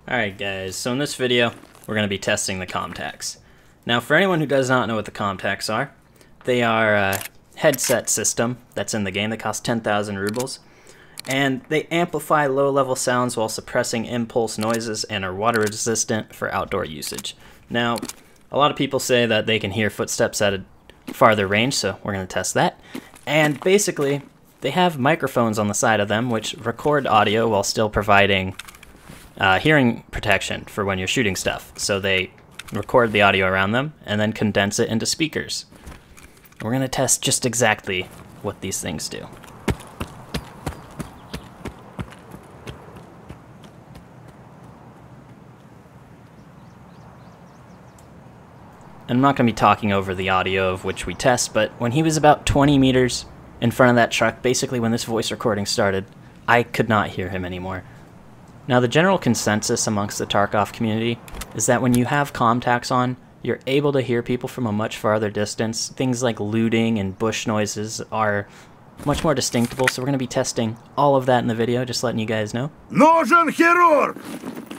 Alright guys, so in this video, we're going to be testing the Comtacs. Now for anyone who does not know what the Comtacs are, they are a headset system that's in the game that costs 10,000 rubles. And they amplify low-level sounds while suppressing impulse noises and are water resistant for outdoor usage. Now, a lot of people say that they can hear footsteps at a farther range, so we're going to test that. And basically, they have microphones on the side of them which record audio while still providing hearing protection for when you're shooting stuff. So they record the audio around them and then condense it into speakers. We're going to test just exactly what these things do. I'm not going to be talking over the audio of which we test, but when he was about 20 meters in front of that truck, basically when this voice recording started, I could not hear him anymore. Now the general consensus amongst the Tarkov community is that when you have Comtacs on, you're able to hear people from a much farther distance. Things like looting and bush noises are much more distinctible, so we're going to be testing all of that in the video, just letting you guys know. Нужен хирург!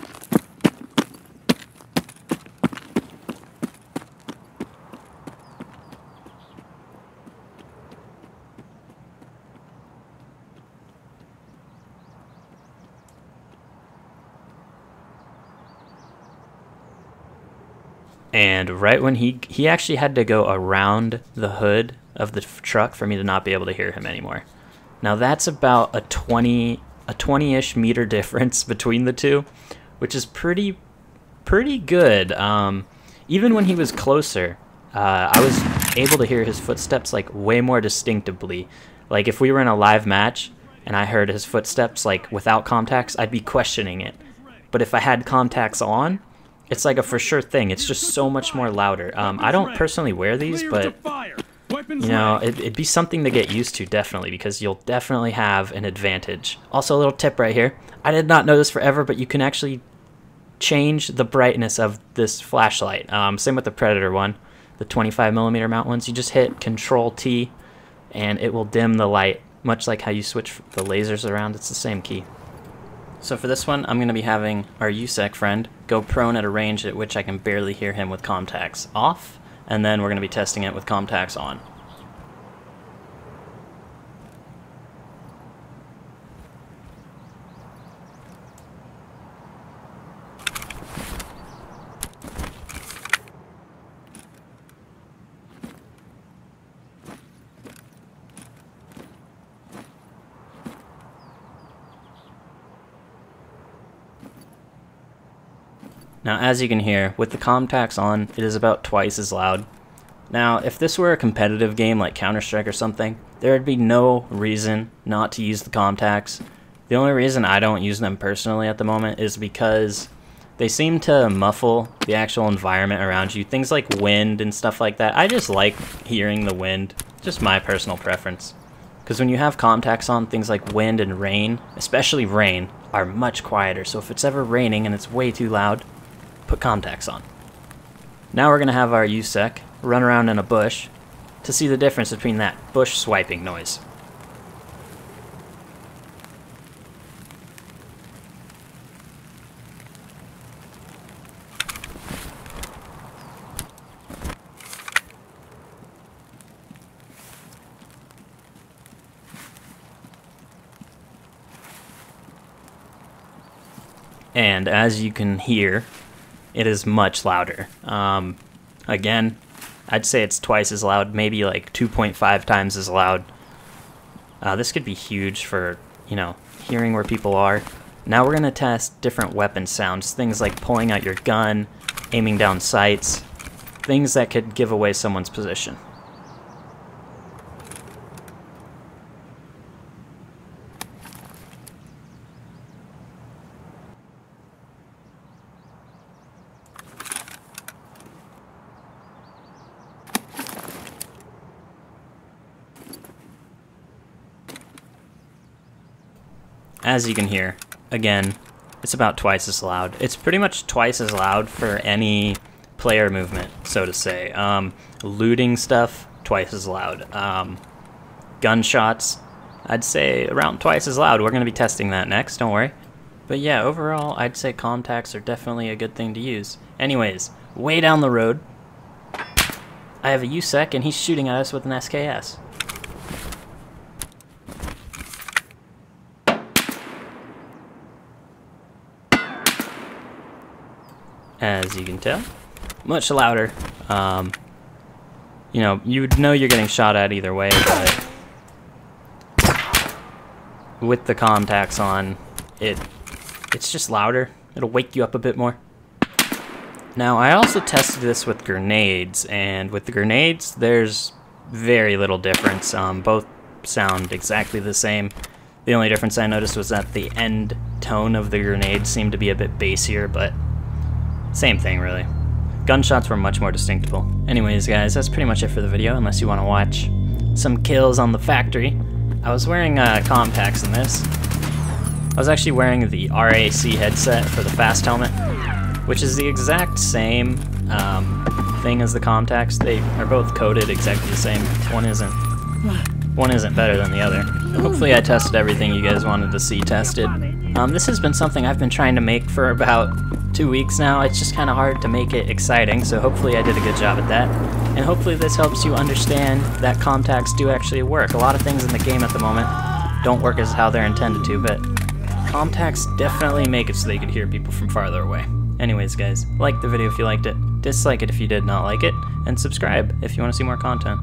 And right when he actually had to go around the hood of the truck for me to not be able to hear him anymore. Now that's about a 20-ish meter difference between the two, which is pretty good. Even when he was closer, I was able to hear his footsteps like way more distinctively. Like if we were in a live match and I heard his footsteps like without Comtacs, I'd be questioning it. But if I had Comtacs on, it's like a for sure thing. It's just so much more louder. I don't personally wear these, but you know, it'd be something to get used to, definitely, because you'll definitely have an advantage. Also, a little tip right here. I did not know this forever, but you can actually change the brightness of this flashlight. Same with the Predator one, the 25mm mount ones. You just hit Control-T, and it will dim the light, much like how you switch the lasers around. It's the same key. So for this one, I'm going to be having our USEC friend go prone at a range at which I can barely hear him with Comtacs off, and then we're going to be testing it with Comtacs on. Now, as you can hear, with the Comtacs on, it is about twice as loud. Now, if this were a competitive game like Counter-Strike or something, there would be no reason not to use the Comtacs. The only reason I don't use them personally at the moment is because they seem to muffle the actual environment around you. Things like wind and stuff like that. I just like hearing the wind. Just my personal preference. Because when you have Comtacs on, things like wind and rain, especially rain, are much quieter. So if it's ever raining and it's way too loud, put Comtacs on. Now we're going to have our USEC run around in a bush to see the difference between that bush swiping noise. And as you can hear, it is much louder. Again, I'd say it's twice as loud, maybe like 2.5 times as loud. This could be huge for, you know, hearing where people are. Now we're going to test different weapon sounds, things like pulling out your gun, aiming down sights, things that could give away someone's position. As you can hear, again, it's about twice as loud. It's pretty much twice as loud for any player movement, so to say. Looting stuff, twice as loud. Gunshots, I'd say around twice as loud. We're going to be testing that next, don't worry. But yeah, overall, I'd say Comtacs are definitely a good thing to use. Anyways, way down the road, I have a USEC, and he's shooting at us with an SKS. As you can tell, much louder. You know, you'd know you're getting shot at either way, but with the Comtacs on, it's just louder. It'll wake you up a bit more. Now, I also tested this with grenades, and with the grenades, there's very little difference. Both sound exactly the same. The only difference I noticed was that the end tone of the grenade seemed to be a bit bassier, but same thing, really. Gunshots were much more distinctible. Anyways, guys, that's pretty much it for the video, unless you want to watch some kills on the factory. I was wearing Comtacs in this. I was actually wearing the RAC headset for the fast helmet, which is the exact same thing as the Comtacs. They are both coded exactly the same. One isn't better than the other. Hopefully I tested everything you guys wanted to see tested. This has been something I've been trying to make for about 2 weeks now. It's just kind of hard to make it exciting, so hopefully I did a good job at that. And hopefully this helps you understand that Comtacs do actually work. A lot of things in the game at the moment don't work as how they're intended to, but Comtacs definitely make it so they could hear people from farther away. Anyways, guys, like the video if you liked it, dislike it if you did not like it, and subscribe if you want to see more content.